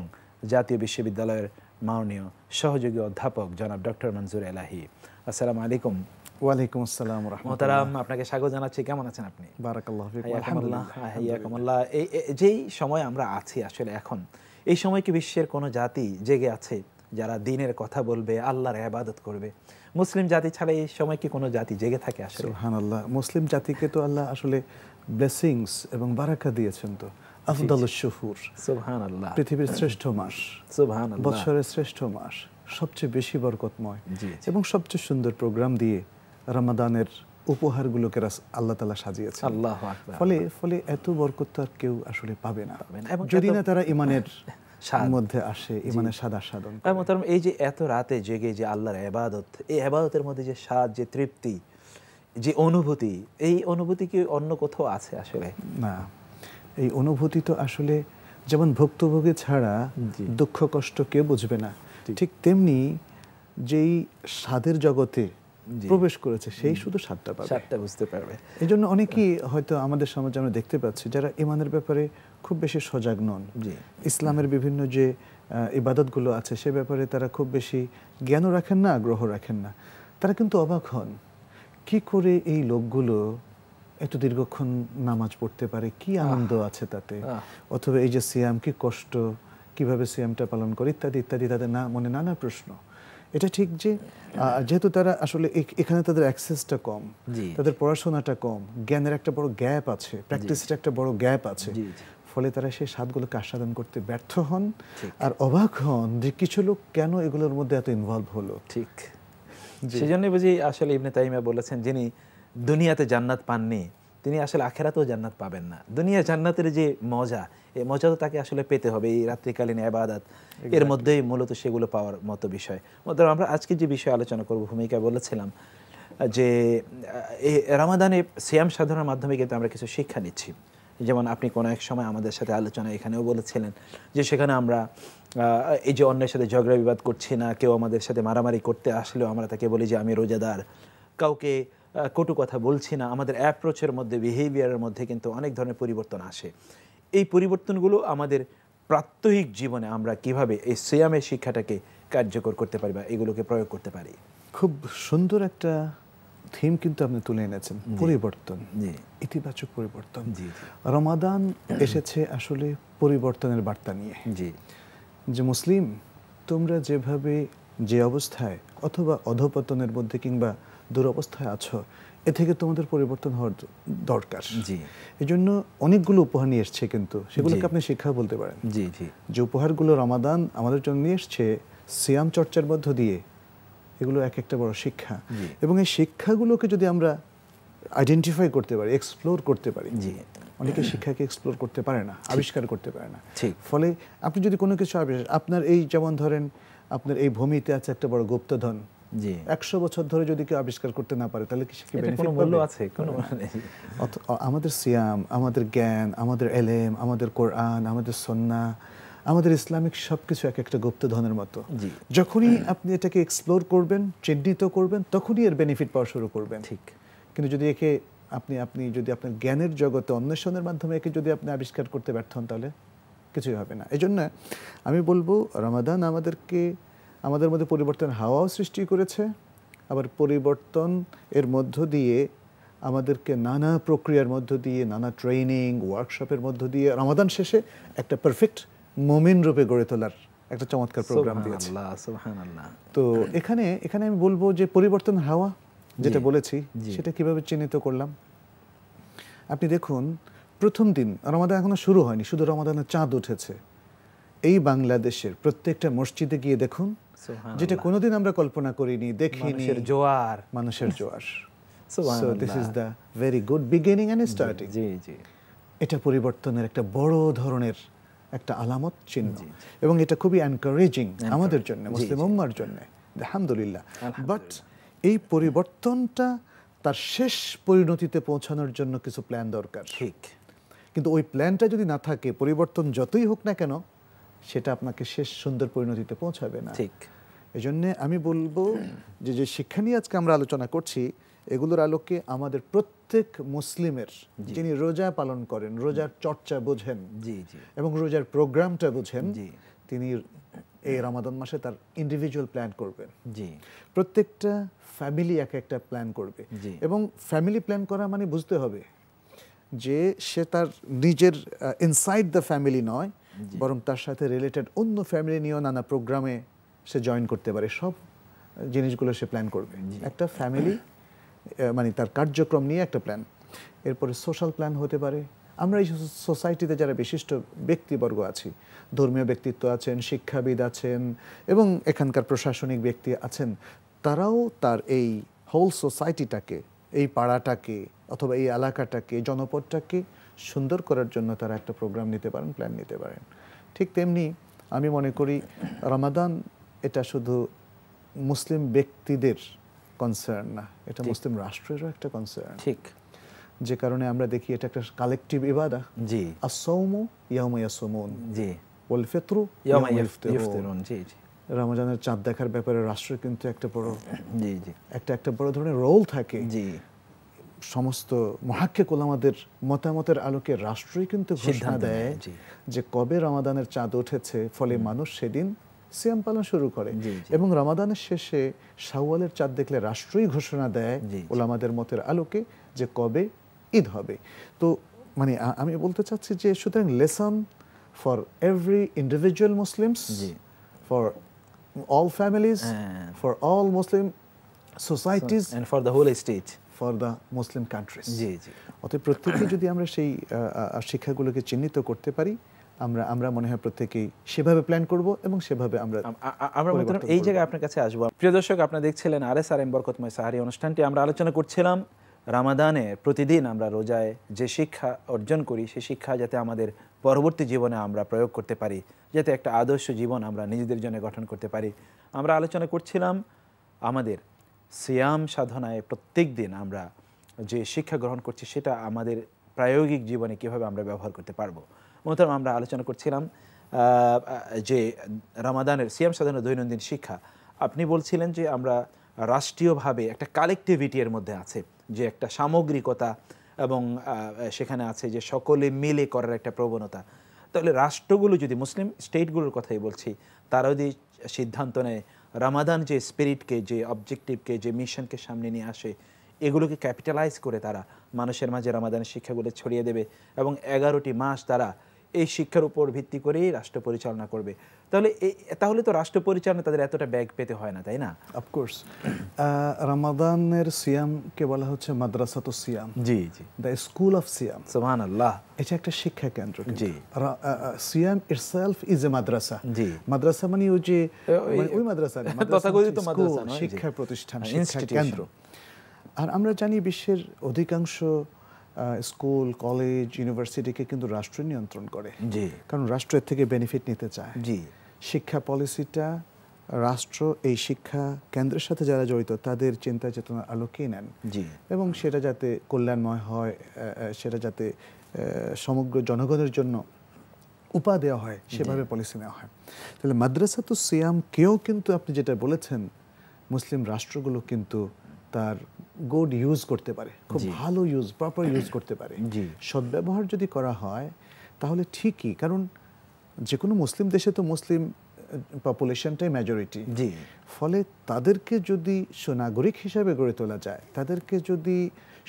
জাতীয় বিশ্ববিদ্যালয়ের মাননীয় সহযোগী অধ্যাপক জনাব ডক্টর মনজুর এলাহি। আসসালামু আলাইকুম। ওয়ালাইকুম আসসালাম ওয়া রাহমাতুল্লাহ। মোহতারাম, আপনাকে স্বাগত জানাচ্ছি। কেমন আছেন আপনি? বারাকাল্লাহু ফিক। হাইয়াকুমুল্লাহ। যেই সময় আমরা আছি আসলে এখন, এই সময় কি বিশ্বের কোনো জাতি জেগে আছে যারা দিনের কথা বলবে, আল্লাহর ইবাদত করবে? মুসলিম জাতি ছাড়া এই সময় কি কোনো জাতি জেগে থাকে আসলে? সুবহানাল্লাহ, মুসলিম জাতিকে তো আল্লাহ আসলে ব্লেসিংস এবং বারাকা দিয়েছেন। তো আফদালুশ শুহুর, সুবহানাল্লাহ, পৃথিবীর শ্রেষ্ঠ মাস, সুবহানাল্লাহ, বছরের শ্রেষ্ঠ মাস, সবচেয়ে বেশি বরকতময় এবং সবচেয়ে সুন্দর প্রোগ্রাম দিয়ে রমাদানের উপহারগুলোকে আল্লাহ তাআলা সাজিয়েছেন। আল্লাহু আকবার। ফলে এত বরকত আর কেউ আসলে পাবে না এবং যদি না তারা ইমানের মধ্যে আসে, ইমানের স্বাদ আস্বাদন করে। মোহতারাম, এই যে এত রাতে জেগে যে আল্লাহর ইবাদত, এই ইবাদতের মধ্যে যে স্বাদ, যে তৃপ্তি, যে অনুভূতি, এই অনুভূতি কি অন্য কোথাও আছে আসলে? না, এই অনুভূতি তো আসলে যেমন ভুক্তভোগী ছাড়া দুঃখ কষ্ট কেউ বুঝবে না, ঠিক তেমনি যেই স্বাদের জগতে প্রবেশ করেছে সেই শুধু স্বাদটা বুঝতে পারবে। এই জন্য অনেকেই হয়তো আমাদের সমাজে আমরা দেখতে পাচ্ছি যারা ইমানের ব্যাপারে খুব বেশি সজাগ নন, ইসলামের বিভিন্ন যে ইবাদতগুলো আছে সে ব্যাপারে তারা খুব বেশি জ্ঞানও রাখেন না, আগ্রহ রাখেন না। তারা কিন্তু অবাক হন কি করে এই লোকগুলো এত দীর্ঘক্ষণ নামাজ পড়তে পারে, কি আনন্দ আছে তাতে, অথবা এই যে সিয়াম, কি কষ্ট, কিভাবে সিয়ামটা পালন করে, ইত্যাদি ইত্যাদি। তাদের মনে নানা প্রশ্ন। এটা ঠিক যে যেহেতু তারা আসলে এখানে তাদের অ্যাক্সেসটা কম, তাদের পড়াশোনাটা কম, জ্ঞানের একটা বড় গ্যাপ আছে, প্র্যাকটিসের একটা বড় গ্যাপ আছে, ফলে তারা সেই স্বাদগুলোকে আস্বাদন করতে ব্যর্থ হন আর অবাক হন যে কিছু লোক কেন এগুলোর মধ্যে এত ইনভলভ হলো। ঠিক সেজন্য বুঝি আসলে ইবনে তাইমিয়া বলেছেন, যিনি দুনিয়াতে জান্নাত পাননি তিনি আসলে আখেরাতেও জান্নাত পাবেন না। দুনিয়া জান্নাতের যে মজা, এই মজা তো তাকে আসলে পেতে হবে এই রাত্রিকালীন ইবাদত, এর মধ্যেই মূলত সেগুলো পাওয়ার মতো বিষয়। আমরা আজকে যে বিষয়ে আলোচনা করব, ভূমিকা বলেছিলাম যে এই রমাদানে সিয়াম সাধনার মাধ্যমে কিন্তু আমরা কিছু শিক্ষা নিচ্ছি। যেমন আপনি কোনো এক সময় আমাদের সাথে আলোচনা এখানেও বলেছিলেন যে সেখানে আমরা এই যে অন্যের সাথে ঝগড়া বিবাদ করছি না, কেউ আমাদের সাথে মারামারি করতে আসলেও আমরা তাকে বলি যে আমি রোজাদার, কাউকে কটু কথা বলছি না। আমাদের অ্যাপ্রোচের মধ্যে, বিহেভিয়ারের মধ্যে কিন্তু অনেক ধরনের পরিবর্তন আসে। এই পরিবর্তনগুলো আমাদের প্রাত্যহিক জীবনে আমরা কিভাবে এই সিয়ামের শিক্ষাটাকে কার্যকর করতে পারি বা এগুলোকে প্রয়োগ করতে পারি? খুব সুন্দর একটা থিম কিন্তু আপনি তুলে এনেছেন, পরিবর্তন, জি ইতিবাচক পরিবর্তন। জি রমাদান এসেছে আসলে পরিবর্তনের বার্তা নিয়ে, জি যে মুসলিম তোমরা যেভাবে যে অবস্থায় অথবা অধপতনের মধ্যে কিংবা দুরবস্থায় আছো, এ থেকে তোমাদের পরিবর্তন হওয়ার দরকার। জি এই জন্য অনেকগুলো উপহার নিয়ে এসছে, কিন্তু সেগুলোকে আপনি শিক্ষা বলতে পারেন। জি জি যে উপহারগুলো রমাদান আমাদের জন্য নিয়ে এসছে সিয়াম চর্চার মধ্য দিয়ে, এগুলো এক একটা বড় শিক্ষা। এবং এই শিক্ষাগুলোকে যদি আমরা আইডেন্টিফাই করতে পারি, এক্সপ্লোর করতে পারি, জি অনেকে শিক্ষাকে এক্সপ্লোর করতে পারে না, আবিষ্কার করতে পারে না। ঠিক। ফলে আপনি যদি কোনো কিছু আপনার এই যেমন ধরেন আপনার এই ভূমিতে আছে একটা বড় গুপ্তধন, জি 100 বছর ধরে যদি কেউ আবিষ্কার করতে না পারে, তাহলে কি সে কি এটা বেনিফিট কোনো মূল্য আছে? কোনো নেই। আমাদের সিয়াম, আমাদের জ্ঞান, আমাদের এলেম, আমাদের কোরআন, আমাদের সুন্নাহ, আমাদের ইসলামিক সবকিছু এক একটা গুপ্তধনের মতো। জি যখনই আপনি এটাকে এক্সপ্লোর করবেন, চিহ্নিত করবেন, তখনই এর বেনিফিট পাওয়া শুরু করবেন। ঠিক। কিন্তু যদি একে আপনি যদি আপনার জ্ঞানের জগতে অন্বেষণের মাধ্যমে একে যদি আপনি আবিষ্কার করতে ব্যর্থ হন, তাহলে কিছুই হবে না। এই জন্য আমি বলবো রমাদান আমাদের মধ্যে পরিবর্তন হাওয়াও সৃষ্টি করেছে, আবার পরিবর্তন এর মধ্য দিয়ে আমাদেরকে নানা প্রক্রিয়ার মধ্য দিয়ে, নানা ট্রেনিং ওয়ার্কশপের মধ্য দিয়ে রমাদান শেষে একটা পারফেক্ট মুমিন রূপে গড়ে তোলার একটা চমৎকার প্রোগ্রাম দিয়েছে। সুবহানাল্লাহ, সুবহানাল্লাহ। তো এখানে আমি বলবো যে পরিবর্তন হাওয়া যেটা বলেছি, সেটা কিভাবে চিহ্নিত করলাম। আপনি দেখুন, প্রথম দিন রমাদান এখনো শুরু হয়নি, শুধু রমাদানের চাঁদ উঠেছে। এই বাংলাদেশের প্রত্যেকটা মসজিদে গিয়ে দেখুন, যেটা কোনোদিন আমরা কল্পনা করিনি, দেখিনি, মানুষের জোয়ার। So this is the very good beginning and starting. জি জি এটা পরিবর্তনের একটা বড় ধরনের একটা আলামত, চিহ্ন, এবং এটা খুবই এনকারেজিং আমাদের জন্য, মুসলিম উম্মার জন্য, আলহামদুলিল্লাহ। বাট এই পরিবর্তনটা তার শেষ পরিণতিতে পৌঁছানোর জন্য কিছু প্ল্যান দরকার। ঠিক। কিন্তু ওই প্ল্যানটা যদি না থাকে, পরিবর্তন যতই হোক না কেন, সেটা আপনাকে শেষ সুন্দর পরিণতিতে পৌঁছাবে না। ঠিক। এই জন্যে আমি বলবো যে শিক্ষা নিয়ে আজকে আমরা আলোচনা করছি, এগুলোর আলোকে আমাদের প্রত্যেক মুসলিমের, যিনি রোজা পালন করেন, রোজার চর্চা বোঝেন এবং রোজার প্রোগ্রামটা বোঝেন, তিনি এই রমাদান মাসে তার ইন্ডিভিজুয়াল প্ল্যান করবেন। প্রত্যেকটা ফ্যামিলি এক একটা প্ল্যান করবে, এবং ফ্যামিলি প্ল্যান করা মানে বুঝতে হবে যে সে তার নিজের ইনসাইড দ্য ফ্যামিলি নয়, বরং তার সাথে রিলেটেড অন্য ফ্যামিলি নিয়েও নানা প্রোগ্রামে সে জয়েন করতে পারে। সব জিনিসগুলো সে প্ল্যান করবে। একটা ফ্যামিলি মানে তার কার্যক্রম নিয়ে একটা প্ল্যান। এরপরে সোশ্যাল প্ল্যান হতে পারে। আমরা এই সোসাইটিতে যারা বিশিষ্ট ব্যক্তিবর্গ আছি, ধর্মীয় ব্যক্তিত্ব আছেন, শিক্ষাবিদ আছেন, এবং এখানকার প্রশাসনিক ব্যক্তি আছেন, তারাও তার এই হোল সোসাইটিটাকে, এই পাড়াটাকে অথবা এই এলাকাটাকে, জনপদটাকে সুন্দর করার জন্য তারা একটা প্রোগ্রাম নিতে পারেন, প্ল্যান নিতে পারেন। ঠিক তেমনি আমি মনে করি রমাদান এটা শুধু মুসলিম ব্যক্তিদের কনসার্ন না, এটা মুসলিম রাষ্ট্রেরও একটা কনসার্ন। ঠিক। যে কারণে আমরা দেখি এটা একটা কালেকটিভ ইবাদা। জি। আস-সাওমু ইয়াওমা ইয়াসুমুন, জি, ওয়াল ফিতরু ইয়াওমা ইফতারুন। জি জি। রমজানের চাঁদ দেখার ব্যাপারে রাষ্ট্রের কিন্তু একটা বড় জি একটা বড় ধরনের রোল থাকে। জি। সমস্ত মুহাক্কিক উলামাদের মতামতের আলোকে রাষ্ট্রই কিন্তু ঘোষণা দেয় যে কবে রমাদানের চাঁদ উঠেছে, ফলে মানুষ সেদিন সিয়াম পালন শুরু করে। এবং রমাদানের শেষে শাওয়ালের চাঁদ দেখলে রাষ্ট্রই ঘোষণা দেয় উলামাদের মতের আলোকে যে কবে ঈদ হবে। তো মানে আমি বলতে চাচ্ছি যে সুতরাং lesson for every individual Muslims, for all families, for all Muslim societies, and for the whole state, for the Muslim countries. জি জি। অতএব প্রত্যেকে যদি আমরা সেই শিক্ষাগুলোকে চিহ্নিত করতে পারি, আমরা মনে হয় প্রত্যেকেই সেভাবে প্ল্যান করব এবং সেভাবে আমরা এই জায়গায় আপনার কাছে আসবো। প্রিয় দর্শক, আপনারা দেখছিলেন RSRM বরকতময় সাহারি অনুষ্ঠানটি। আমরা আলোচনা করছিলাম রামাদানে প্রতিদিন আমরা রোজায় যে শিক্ষা অর্জন করি, সেই শিক্ষা যাতে আমাদের পরবর্তী জীবনে আমরা প্রয়োগ করতে পারি, যাতে একটা আদর্শ জীবন আমরা নিজেদের জন্য গঠন করতে পারি। আমরা আলোচনা করছিলাম আমাদের সিয়াম সাধনায় প্রত্যেক দিন আমরা যে শিক্ষা গ্রহণ করছি, সেটা আমাদের প্রায়োগিক জীবনে কীভাবে আমরা ব্যবহার করতে পারবো। মোহতারাম, আমরা আলোচনা করছিলাম যে রামাদানের সিয়াম সাধনার দৈনন্দিন শিক্ষা। আপনি বলছিলেন যে আমরা রাষ্ট্রীয়ভাবে একটা কালেকটিভিটি এর মধ্যে আছে, যে একটা সামগ্রিকতা, এবং সেখানে আছে যে সকলে মিলে করার একটা প্রবণতা। তাহলে রাষ্ট্রগুলো যদি, মুসলিম স্টেটগুলোর কথাই বলছি, তারা যদি সিদ্ধান্ত নেয়, রামাদান যে স্পিরিটকে, যে অবজেক্টিভকে, যে মিশনকে সামনে নিয়ে আসে, এগুলোকে ক্যাপিটালাইজ করে তারা মানুষের মাঝে রামাদানের শিক্ষাগুলো ছড়িয়ে দেবে এবং 11টি মাস তারা এই শিক্ষার উপর ভিত্তি করেই রাষ্ট্র পরিচালনা করবে। তাহলে তো রাষ্ট্র পরিচালনা তাদের এতটা ব্যাগ পেতে হয় না, তাই না? অফকোর্স রামাদানের সিয়ামকে বলা হচ্ছে মাদ্রাসাতু সিয়াম, জি জি, দ্য স্কুল অফ সিয়াম। সুবহানাল্লাহ। এটা একটা শিক্ষা কেন্দ্র। জি। সিয়াম ইটসেলফ ইজ এ মাদ্রাসা। জি। মাদ্রাসা মানে ওই যে ওই মাদ্রাসা না, তথাকথিত মাদ্রাসা নয়, শিক্ষা প্রতিষ্ঠান, হ্যাঁ, শিক্ষা institution। কেন্দ্র। আর আমরা জানি বিশ্বের অধিকাংশ স্কুল, কলেজ, ইউনিভার্সিটিকে কিন্তু রাষ্ট্র নিয়ন্ত্রণ করে। জি। কারণ রাষ্ট্রের থেকে বেনিফিট নিতে চায়। জি। শিক্ষা পলিসিটা রাষ্ট্র এই শিক্ষা কেন্দ্রের সাথে যারা জড়িত তাদের চিন্তা চেতনার আলোকেই নেন। জি। এবং সেটা যাতে কল্যাণময় হয়, সেটা যাতে সমগ্র জনগণের জন্য উপা দেওয়া হয়, সেভাবে পলিসি নেওয়া হয়। তাহলে মাদ্রাসাতু সিয়াম কেউ কিন্তু আপনি যেটা বলেছেন, মুসলিম রাষ্ট্রগুলো কিন্তু তার গুড ইউজ করতে পারে, খুব ভালো ইউজ, প্রপার ইউজ করতে পারে। সদ্ব্যবহার যদি করা হয় তাহলে ঠিকই, কারণ যে কোনো মুসলিম দেশে তো মুসলিম পপুলেশনটাই মেজরিটি। জি। ফলে তাদেরকে যদি সুনাগরিক হিসাবে গড়ে তোলা যায়, তাদেরকে যদি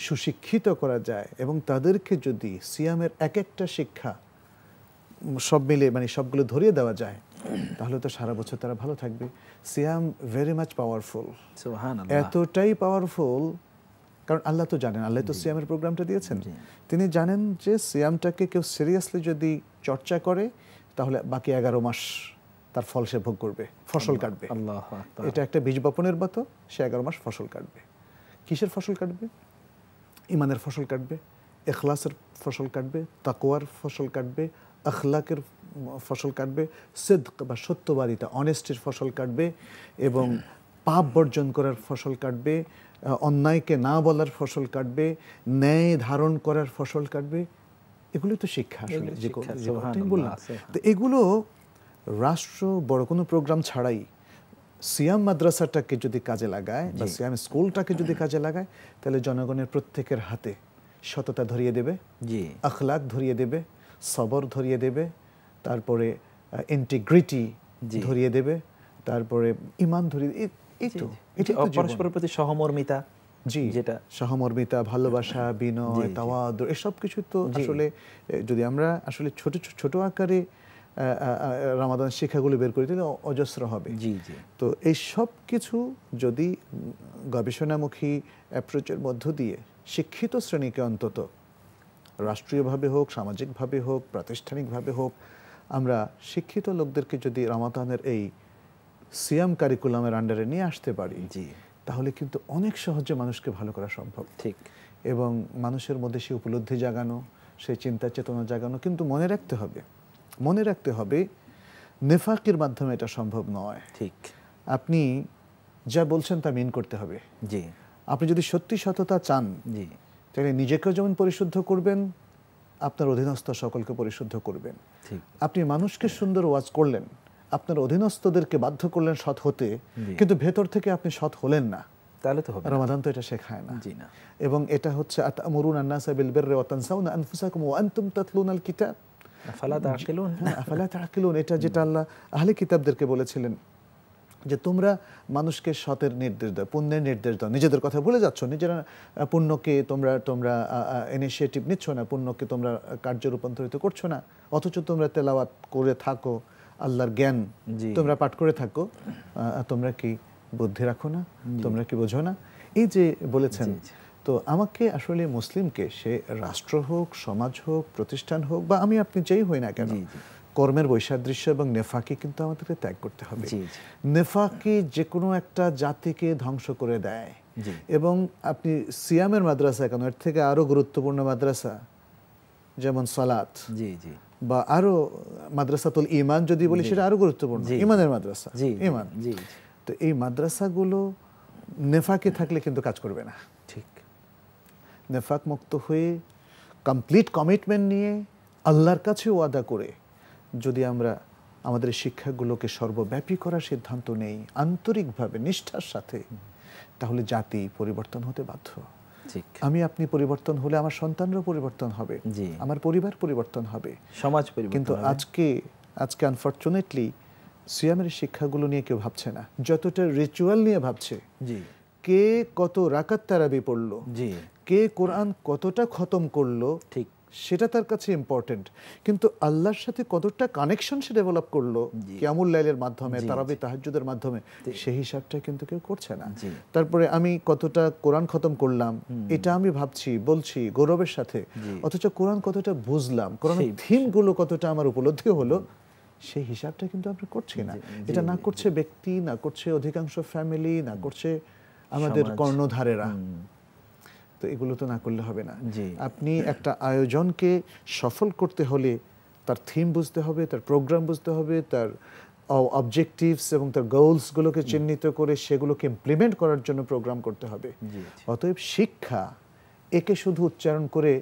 সুশিক্ষিত করা যায় এবং তাদেরকে যদি সিয়ামের এক একটা শিক্ষা সব মিলে মানে সবগুলো ধরিয়ে দেওয়া যায়, তাহলে তো সারা বছর তারা ভালো থাকবে। সিয়াম ভেরি মাচ পাওয়ারফুল, সুবহানাল্লাহ। এতটাই পাওয়ারফুল কারণ আল্লাহ তো জানেন, আল্লাহ তো সিয়ামের প্রোগ্রামটা দিয়েছেন। তিনি জানেন যে সিয়ামটাকে কেউ সিরিয়াসলি যদি চর্চা করে তাহলে বাকি 11 মাস তার ফল সে ভোগ করবে, ফসল কাটবে। আল্লাহু আকবার। এটা একটা বীজ বপনের মতো, সে 11 মাস ফসল কাটবে। কিসের ফসল কাটবে? ইমানের ফসল কাটবে, ইখলাসের ফসল কাটবে, তাকওয়ার ফসল কাটবে, আখলাকের ফসল কাটবে, সিদক বা সত্যবাদিতা, অনেস্টির ফসল কাটবে এবং পাপ বর্জন করার ফসল কাটবে, অন্যায়কে না বলার ফসল কাটবে, ন্যায় ধারণ করার ফসল কাটবে। এগুলো তো শিক্ষা আসলে, যে বললাম। তো এগুলো রাষ্ট্র বড় কোনো প্রোগ্রাম ছাড়াই সিয়াম মাদ্রাসাটাকে যদি কাজে লাগায় বা সিয়াম স্কুলটাকে যদি কাজে লাগায়, তাহলে জনগণের প্রত্যেকের হাতে সততা ধরিয়ে দেবে, আখলাক ধরিয়ে দেবে, সবর ধরিয়ে দেবে, তারপরে ইন্টিগ্রিটি ধরিয়ে দেবে, তারপরে ঈমান ধরিয়ে দেবে। এই তো এটা পরস্পরের প্রতি সহমর্মিতা, জি, যেটা সহমর্মিতা, ভালোবাসা, বিনয়, তাওয়াদুর, এসব কিছু তো আসলে যদি আমরা আসলে ছোট ছোট আকারে রামাদান শিক্ষাগুলো বের করে দিলে অজস্র হবে। জি জি। তো এই সব কিছু যদি গবেষণামুখী অ্যাপ্রোচের মধ্য দিয়ে শিক্ষিত শ্রেণীকে অন্তত রাষ্ট্রীয়ভাবে হোক, সামাজিকভাবে হোক, প্রাতিষ্ঠানিকভাবে হোক, আমরা শিক্ষিত লোকদেরকে যদি রামাদানের এই সিয়াম কারিকুলামের আন্ডারে নিয়ে আসতে পারি, তাহলে কিন্তু অনেক সহজে মানুষকে ভালো করা সম্ভব। ঠিক। এবং মানুষের মধ্যে সেই উপলব্ধি জাগানো, সেই চিন্তা চেতনা জাগানো। কিন্তু মনে রাখতে হবে নেফাকের মাধ্যমে এটা সম্ভব নয়। ঠিক। আপনি যা বলছেন তা মিন করতে হবে। জি। আপনি যদি সত্যি সততা চান, জি, তাহলে নিজেকেও যেমন পরিশুদ্ধ করবেন, আপনার অধীনস্থ সকলকে পরিশুদ্ধ করবেন। ঠিক। আপনি মানুষকে সুন্দর ওয়াজ করলেন, আপনার অধীনস্থদেরকে বাধ্য করলেন সৎ হতে, কিন্তু ভেতর থেকে আপনি সৎ হলেন না, তাহলে তো হবে না। রমাদান তো এটা শেখায় না। জি না। এবং এটা হচ্ছে আতামুরুনা আন-নাসা বিল বিররি ওয়া তানসাউনা আনফুসাকুম ওয়া আনতুম তাতলুনাল কিতাব আফালা তাআকিলুন। আফালা তাআকিলুন, এটা যেটা আল্লাহ আহলে কিতাবদেরকে বলেছিলেন যে তোমরা মানুষকে সতের নির্দেশ দাও, পুণ্যের নির্দেশ দাও, নিজেদের কথা ভুলে যাচ্ছ, নিজেরা পুণ্যকে তোমরা ইনিশিয়েটিভ নিচ্ছ না, পুণ্যকে তোমরা কার্যে রূপান্তরিত করছো না, অথচ তোমরা তেলাওয়াত করে থাকো, আল্লাহর জ্ঞান তোমরা পাঠ করে থাকো, তোমরা কি বুদ্ধি রাখো না, তোমরা কি বোঝো না? এই যে বলেছেন। তো আমাকে আসলে মুসলিমকে, সে রাষ্ট্র হোক, সমাজ হোক, প্রতিষ্ঠান হোক, বা আমি আপনি যেই হই না কেন, কর্মের বৈসাদৃশ্য এবং নেফাকি কিন্তু আমাদেরকে ত্যাগ করতে হবে। নেফাকি যে কোনো একটা জাতিকে ধ্বংস করে দেয়। এবং আপনি সিয়ামের মাদ্রাসা কেন, এর থেকে আরো গুরুত্বপূর্ণ মাদ্রাসা যেমন সালাত, বা আরো মাদ্রাসাতুল ঈমান যদি বলি, সেটা আরো গুরুত্বপূর্ণ, ঈমানের মাদ্রাসা, ঈমান। তো এই মাদ্রাসাগুলো নেফাকে থাকলে কিন্তু কাজ করবে না। ঠিক। নেফাক মুক্ত হয়ে কমপ্লিট কমিটমেন্ট নিয়ে আল্লাহর কাছে ওয়াদা করে যদি আমরা আমাদের শিক্ষাগুলোকে সর্বব্যাপী করার সিদ্ধান্ত নেই আন্তরিকভাবে, নিষ্ঠার সাথে, তাহলে জাতি পরিবর্তন হতে বাধ্য। আমি আপনি পরিবর্তন হলে আমার সন্তানরাও পরিবর্তন হবে, আমার পরিবার পরিবর্তন হবে, সমাজ পরিবর্তন। কিন্তু আজকে আনফরচুনেটলি সিয়ামের শিক্ষাগুলো নিয়ে কেউ ভাবছে না, যতটা রিচুয়াল নিয়ে ভাবছে। জি কে কত রাকাত তারাবি পড়লো, জি কে কোরআন কতটা খতম করলো, ঠিক সেটা তার কাছে ইম্পর্টেন্ট। কিন্তু আল্লাহর সাথে কতটা কানেকশন সে ডেভেলপ করলো কিয়ামুল লাইলের মাধ্যমে, তারাবি তাহাজ্জুদের মাধ্যমে, সেই হিসাবটা কিন্তু কেউ করছে না। তারপরে আমি কতটা কোরআন খতম করলাম এটা আমি ভাবছি, বলছি গৌরবের সাথে, অথচ কোরআন কতটা বুঝলাম, কোরআনের থিমগুলো কতটা আমার উপলব্ধি হলো, সেই হিসাবটা কিন্তু আমরা করছি না। এটা না করছে ব্যক্তি, না করছে অধিকাংশ ফ্যামিলি, না করছে আমাদের কর্ণধারেরা। তো এগুলো তো না করলে হবে না। আপনি একটা আয়োজনকে সফল করতে হলে তার থিম বুঝতে হবে, তার প্রোগ্রাম বুঝতে হবে, তার অবজেক্টিভস এবং তার গোলসগুলোকে চিহ্নিত করে সেগুলোকে ইমপ্লিমেন্ট করার জন্য প্রোগ্রাম করতে হবে। অতএব শিক্ষা একে শুধু উচ্চারণ করে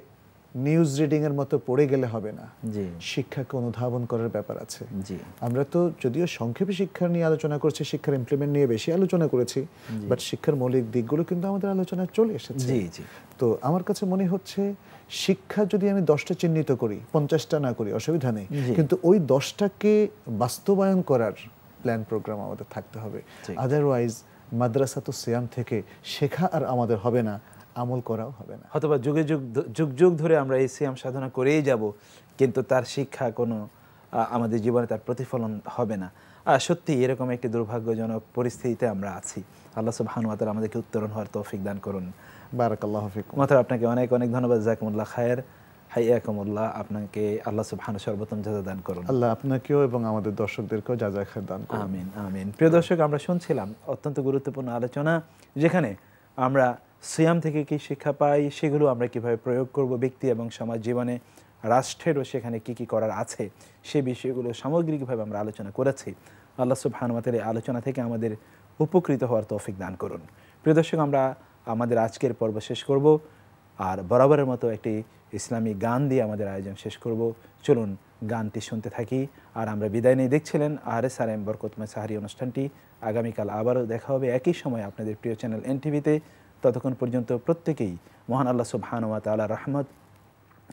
নিউজ রিডিং এর মতো পড়ে গেলে হবে না, শিক্ষাকে অনুধাবন করার ব্যাপার আছে। আমরা তো যদিও সংক্ষেপে শিক্ষা নিয়ে আলোচনা করছি, শিক্ষার ইমপ্লিমেন্ট নিয়ে বেশি আলোচনা করেছি, বাট শিক্ষার মৌলিক দিকগুলো কিন্তু আমাদের আলোচনায় চলে এসেছে। তো আমার কাছে মনে হচ্ছে শিক্ষা যদি আমি 10টা চিহ্নিত করি, 50টা না করি, অসুবিধা নেই, কিন্তু ওই 10টাকে বাস্তবায়ন করার প্ল্যান প্রোগ্রাম আমাদের থাকতে হবে। আদারওয়াইজ মাদ্রাসাতুস সিয়াম থেকে শেখা আর আমাদের হবে না, আমল করাও হবে না। হয়তো বা যুগে যুগ যুগ ধরে আমরা এই সিয়াম সাধনা করেই যাব, কিন্তু তার শিক্ষা কোনো আমাদের জীবনে তার প্রতিফলন হবে না। সত্যি এরকম একটি দুর্ভাগ্যজনক পরিস্থিতিতে আমরা আছি। আল্লাহ সুবহানাহু ওয়া তাআলা আমাদেরকে উত্তরণ হওয়ার তৌফিক দান করুন। বারাকাল্লাহু ফিকুম। মাতার আপনাকে অনেক অনেক ধন্যবাদ, জাযাকুমুল্লাহ খায়ের, হাইয়াকুমুল্লাহ। আপনাকে আল্লাহ সুবহানাহু সর্বোত্তম জাযা দান করুন। আল্লাহ আপনাকেও এবং আমাদের দর্শকদেরকেও জাযা খায়ের দান করুন। আমিন আমিন। প্রিয় দর্শক, আমরা শুনছিলাম অত্যন্ত গুরুত্বপূর্ণ আলোচনা, যেখানে আমরা সিয়াম থেকে কি শিক্ষা পাই, সেগুলো আমরা কিভাবে প্রয়োগ করব ব্যক্তি এবং সমাজ জীবনে, রাষ্ট্রেরও সেখানে কি কি করার আছে, সে বিষয়গুলো সামগ্রিকভাবে আমরা আলোচনা করেছি। আল্লাহ সুবহানাহু ওয়া তাআলা আলোচনা থেকে আমাদের উপকৃত হওয়ার তৌফিক দান করুন। প্রিয় দর্শক, আমরা আমাদের আজকের পর্ব শেষ করব, আর বরাবরের মতো একটি ইসলামী গান দিয়ে আমাদের আয়োজন শেষ করব। চলুন গানটি শুনতে থাকি, আর আমরা বিদায় নিয়ে দেখছিলেন RSRM বরকতময় সাহারি অনুষ্ঠানটি। আগামীকাল আবারও দেখা হবে একই সময় আপনাদের প্রিয় চ্যানেল NTV-তে। ততক্ষণ পর্যন্ত প্রত্যেকেই মহান আল্লাহ সুবহানাহু ওয়া তাআলার রহমত,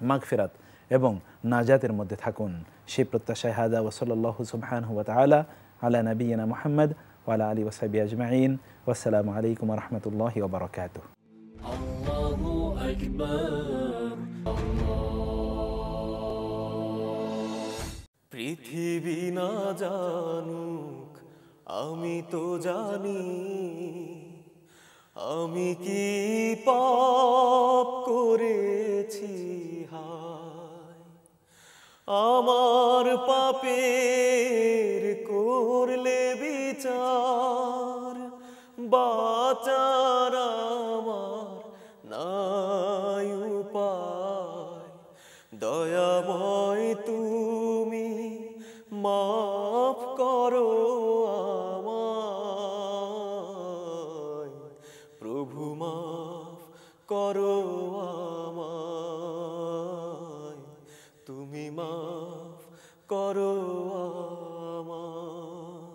মাগফিরাত এবং নাজাতের মধ্যে থাকুন, সেই প্রত্যাশায় হাদা ওয়া সাল্লাল্লাহু সুবহানাহু ওয়া তাআলা আলা নাবিয়িনা মুহাম্মদ ওয়া আলা আলিহি ওয়া সাহবিহি আজমাইন। ওয়াসসালামু আলাইকুম ওয়া রাহমাতুল্লাহি ওয়া বারাকাতুহু। আল্লাহু আকবার। পৃথিবী না জানুক আমি তো জানি, আমি কি পাপ করেছি হায়, আমার পাপের করলে বিচার, বাঁচার আমার নাই উপায়, দয়াময় তুমি মাফ করো আমায়, প্রভু মাফ করো আমায়, তুমি মাফ করো আমায়।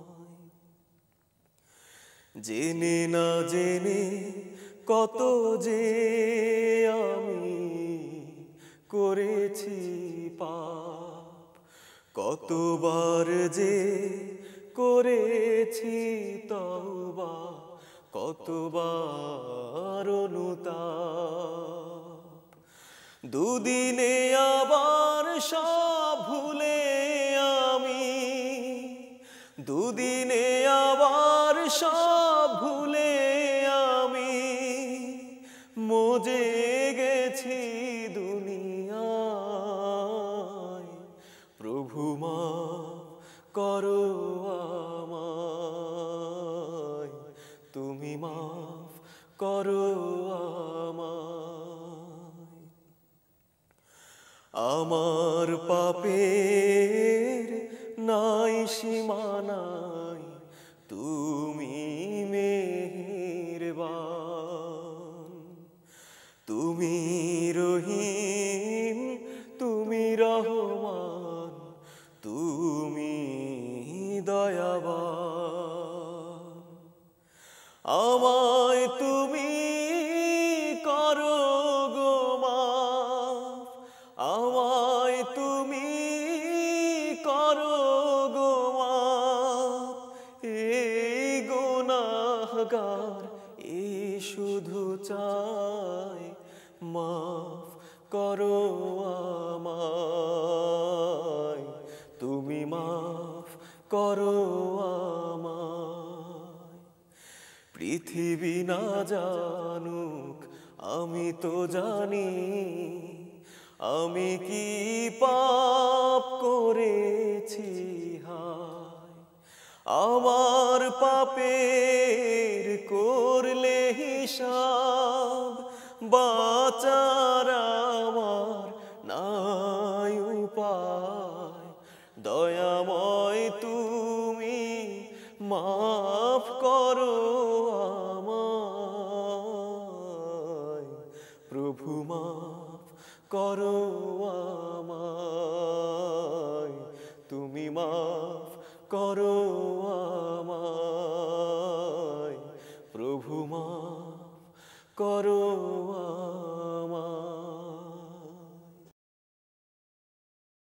জেনে না জেনে কত যে আমি করেছি পাপ, কতবার যে করেছি তওবা, কতবার অনুতাপ, দুদিনে আবার সব ভুলে আমি, দুদিনে আবার সব ভুলে আমি মজে গেছি দুনিয়ায়, প্রভু মাফ করো আমায়, তুমি মাফ করো আমায়। আমার পাপের নাই সীমানাই, তুমি মেহেরবান, তুমি রহিম, তুমি রহমান, তুমি দয়াবান। আমায় তুমি করো গো মাফ, আমায় চাই, মাফ করো আমায়, তুমি মাফ করো আমায়। পৃথিবী না জানুক আমি তো জানি, আমি কি পাপ করেছি হায়। আমার পাপের করলে হিসাব, বাঁচার আমার নাই উপায়। দয়াময় তুমি মাফ করো আমায়, প্রভু মাফ করো আমায়, তুমি মাফ করো আমায়, প্রভু মাফ করো